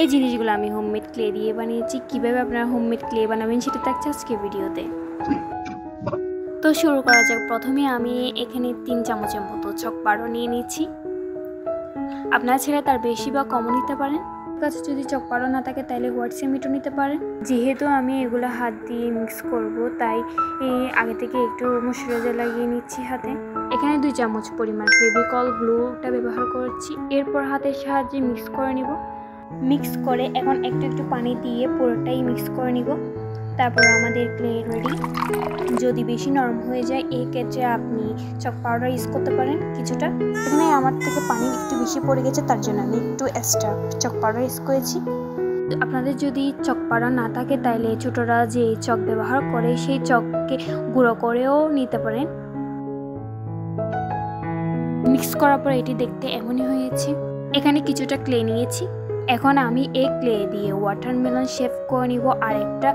এই জিনিসগুলো আমি হোমমেড ক্লে দিয়ে বানিয়েছি। কিভাবে আপনারা হোমমেড ক্লে বানাবেন সেটা থাকছে আজকে ভিডিওতে। তো শুরু করা যাক। প্রথমে আমি এখানে 3 চামচের মতো চক পাউডার নিয়ে নিচ্ছি। আপনারা ছেলে তার বেশি বা কমও নিতে পারেন। কাছে যদি চক পাউডার না থাকে তাহলে হোয়াইট সিমেন্টও নিতে পারেন। যেহেতু আমি এগুলো হাত দিয়ে মিক্স করব, তাই আগে থেকে একটু ময়শ্চারাইজার লাগিয়ে নিচ্ছি হাতে। এখানে 2 চামচ পরিমাণ ফেভিকল গ্লুটা ব্যবহার করছি। এরপর হাতের সাহায্যে মিক্স করে নিব। মিক্স করে এখন একটু একটু পানি দিয়ে পুরোটাই মিক্স করে নিব। তারপর আমাদের ক্লে রেডি। যদি বেশি নরম হয়ে যায় এই ক্ষেত্রে আপনি চক পাউডার ইউজ করতে পারেন কিছুটা। এখানে আমার থেকে পানি একটু বেশি পড়ে গেছে, তার জন্য আমি একটু এক্সট্রা চক পাউডার ইউজ করেছি। আপনাদের যদি চক পাউডার না থাকে তাহলে ছোটরা যে চক ব্যবহার করে সেই চককে গুঁড়ো করেও নিতে পারেন। মিক্স করার পর এটি দেখতে এমনই হয়েছে। এখানে কিছুটা ক্লে নিয়েছি। এখন আমি এই ক্লে দিয়ে ওয়াটারমেলন শেপ করে নিব আর একটা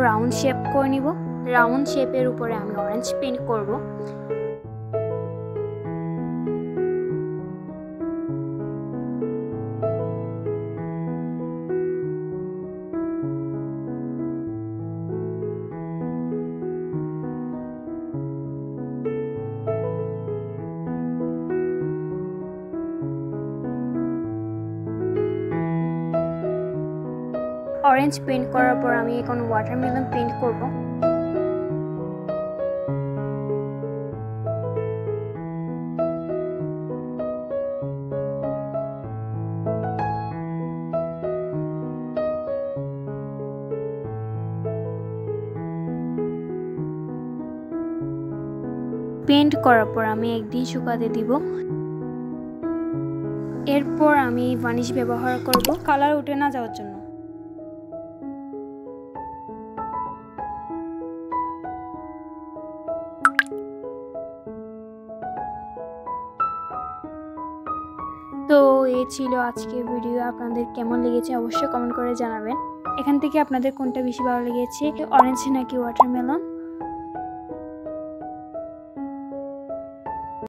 রাউন্ড শেপ করে নিব। রাউন্ড শেপের উপরে আমি অরেঞ্জ পেইন্ট করব। অরেঞ্জ পেইন্ট করার পর আমি এখন ওয়াটারমেলন পেইন্ট করব। পেইন্ট করার পর আমি একদিন শুকাতে দিব। এরপর আমি ভার্নিশ ব্যবহার করব কালার উঠে না যাওয়ার জন্য। তো এই ছিল আজকের ভিডিও। আপনাদের কেমন লেগেছে অবশ্যই কমেন্ট করে জানাবেন। এখান থেকে আপনাদের কোনটা বেশি ভালো লেগেছে, অরেঞ্জ নাকি ওয়াটারমেলন।